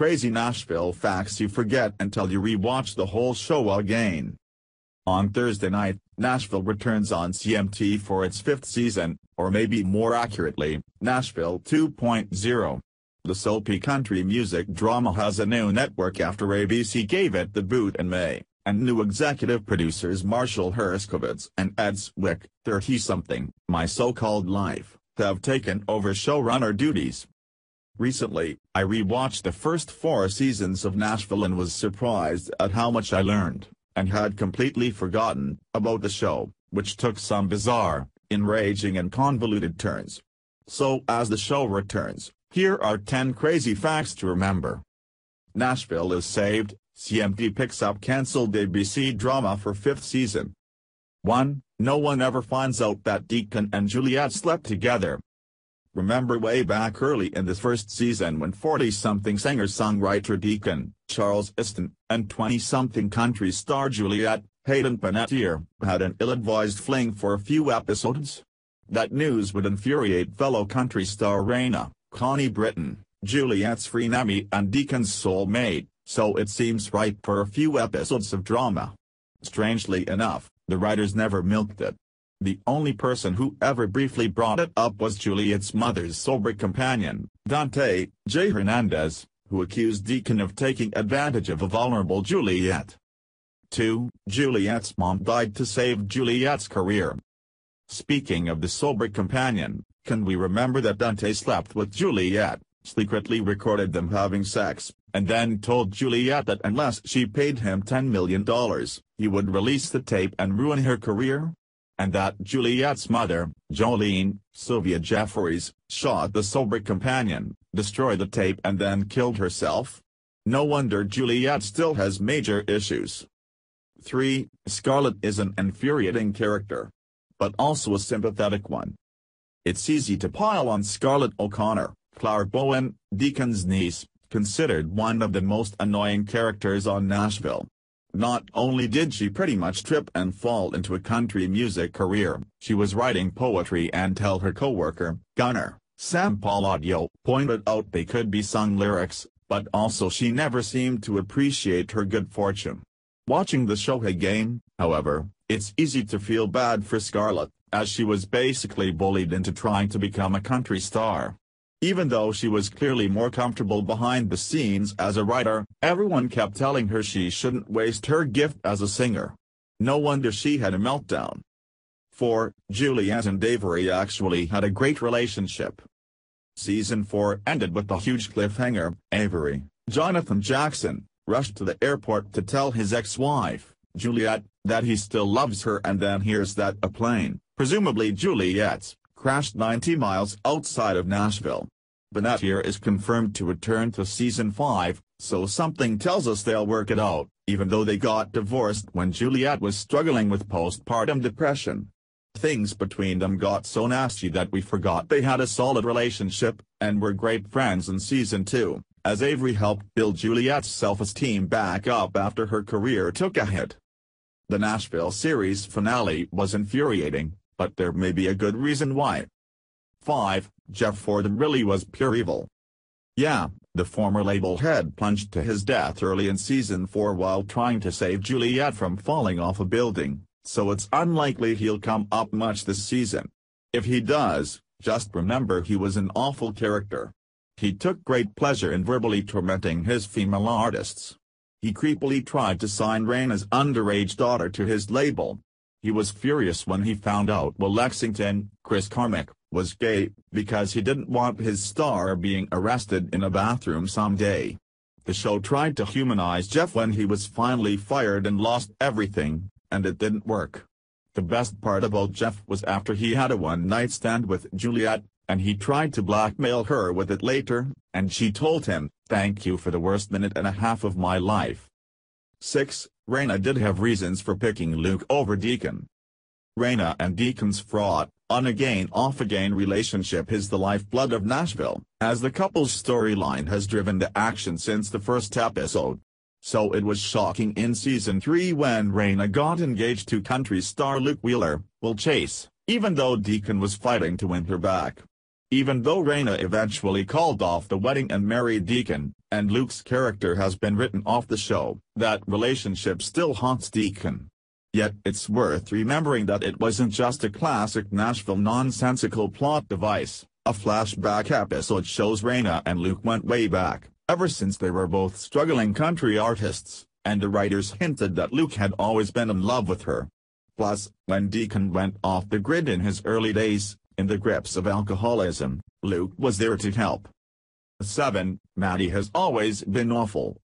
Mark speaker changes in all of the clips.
Speaker 1: crazy Nashville facts you forget until you rewatch the whole show again. On Thursday night, Nashville returns on CMT for its fifth season, or maybe more accurately, Nashville 2.0. The soapy country music drama has a new network after ABC gave it the boot in May, and new executive producers Marshall Herskovitz and Ed Swick, 30-something, My So-Called Life, have taken over showrunner duties. Recently, I rewatched the first 4 seasons of Nashville and was surprised at how much I learned, and had completely forgotten about the show, which took some bizarre, enraging and convoluted turns. So as the show returns, here are 10 crazy facts to remember. Nashville is saved, CMT picks up cancelled ABC drama for 5th season. 1. No one ever finds out that Deacon and Juliet slept together. Remember way back early in the first season when 40-something singer-songwriter Deacon, Charles Easton, and 20-something country star Juliet, Hayden Panettiere, had an ill-advised fling for a few episodes? That news would infuriate fellow country star Raina, Connie Britton, Juliet's frenemy and Deacon's soulmate, so it seems ripe for a few episodes of drama. Strangely enough, the writers never milked it. The only person who ever briefly brought it up was Juliet's mother's sober companion, Dante J. Hernandez, who accused Deacon of taking advantage of a vulnerable Juliet. 2. Juliet's mom died to save Juliet's career. Speaking of the sober companion, can we remember that Dante slept with Juliet, secretly recorded them having sex, and then told Juliet that unless she paid him $10 million, he would release the tape and ruin her career? And that Juliet's mother, Jolene, Sylvia Jeffries, shot the sober companion, destroyed the tape and then killed herself? No wonder Juliet still has major issues. 3. Scarlett is an infuriating character. But also a sympathetic one. It's easy to pile on Scarlett O'Connor, Clara Bowen, Deacon's niece, considered one of the most annoying characters on Nashville. Not only did she pretty much trip and fall into a country music career, she was writing poetry until her co-worker, Gunner, Sam Palladio, pointed out they could be sung lyrics, but also she never seemed to appreciate her good fortune. Watching the show again, however, it's easy to feel bad for Scarlett, as she was basically bullied into trying to become a country star. Even though she was clearly more comfortable behind the scenes as a writer, everyone kept telling her she shouldn't waste her gift as a singer. No wonder she had a meltdown. 4. Juliet and Avery actually had a great relationship. Season 4 ended with a huge cliffhanger. Avery, Jonathan Jackson, rushed to the airport to tell his ex-wife, Juliet, that he still loves her, and then hears that a plane, presumably Juliet's, crashed 90 miles outside of Nashville. Panettiere is confirmed to return to Season 5, so something tells us they'll work it out, even though they got divorced when Juliet was struggling with postpartum depression. Things between them got so nasty that we forgot they had a solid relationship, and were great friends in Season 2, as Avery helped build Juliet's self-esteem back up after her career took a hit. The Nashville series finale was infuriating, but there may be a good reason why. 5. Jeff Fordham really was pure evil. Yeah, the former label head plunged to his death early in Season 4 while trying to save Juliet from falling off a building, so it's unlikely he'll come up much this season. If he does, just remember he was an awful character. He took great pleasure in verbally tormenting his female artists. He creepily tried to sign Raina's underage daughter to his label. He was furious when he found out Will Lexington, Chris Carmack, was gay, because he didn't want his star being arrested in a bathroom someday. The show tried to humanize Jeff when he was finally fired and lost everything, and it didn't work. The best part about Jeff was after he had a one-night stand with Juliet, and he tried to blackmail her with it later, and she told him, "Thank you for the worst minute and a half of my life." 6. Raina did have reasons for picking Luke over Deacon. Raina and Deacon's fraught, on-again off-again relationship is the lifeblood of Nashville, as the couple's storyline has driven the action since the first episode. So it was shocking in Season 3 when Raina got engaged to country star Luke Wheeler, Will Chase, even though Deacon was fighting to win her back. Even though Raina eventually called off the wedding and married Deacon, and Luke's character has been written off the show, that relationship still haunts Deacon. Yet it's worth remembering that it wasn't just a classic Nashville nonsensical plot device. A flashback episode shows Raina and Luke went way back, ever since they were both struggling country artists, and the writers hinted that Luke had always been in love with her. Plus, when Deacon went off the grid in his early days, in the grips of alcoholism, Luke was there to help. 7. Maddie has always been awful.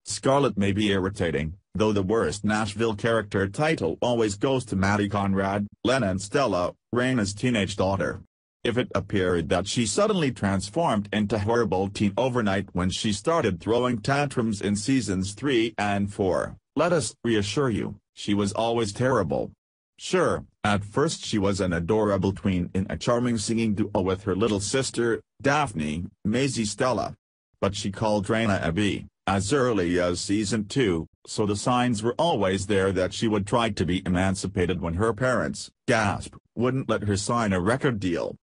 Speaker 1: Scarlett may be irritating, though the worst Nashville character title always goes to Maddie Conrad, Lena and Stella, Raina's teenage daughter. If it appeared that she suddenly transformed into a horrible teen overnight when she started throwing tantrums in seasons 3 and 4, let us reassure you, she was always terrible. Sure, at first she was an adorable tween in a charming singing duo with her little sister, Daphne, Maisie Stella. But she called Raina a B, as early as season 2, so the signs were always there that she would try to be emancipated when her parents, gasp, wouldn't let her sign a record deal.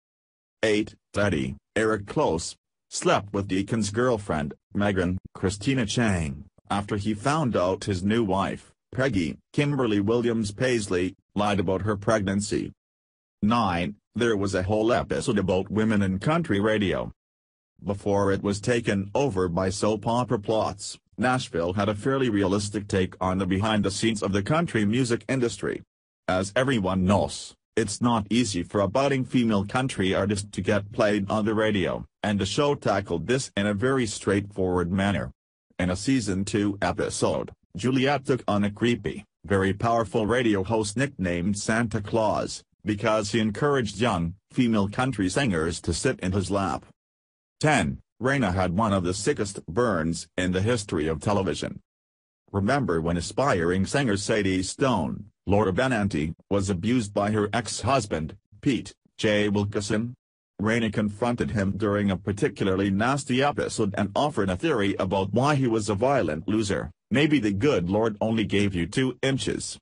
Speaker 1: 8. Eddie, Eric Close, slept with Deacon's girlfriend, Megan, Christina Chang, after he found out his new wife, Peggy, Kimberly Williams Paisley, lied about her pregnancy. 9. There was a whole episode about women in country radio. Before it was taken over by soap opera plots, Nashville had a fairly realistic take on the behind-the-scenes of the country music industry. As everyone knows, it's not easy for a budding female country artist to get played on the radio, and the show tackled this in a very straightforward manner. In a season 2 episode, Juliet took on a creepy, very powerful radio host nicknamed Santa Claus, because he encouraged young, female country singers to sit in his lap. 10. Raina had one of the sickest burns in the history of television. Remember when aspiring singer Sadie Stone, Laura Benanti, was abused by her ex-husband, Pete J. Wilkeson? Raina confronted him during a particularly nasty episode and offered a theory about why he was a violent loser. Maybe the good Lord only gave you 2 inches.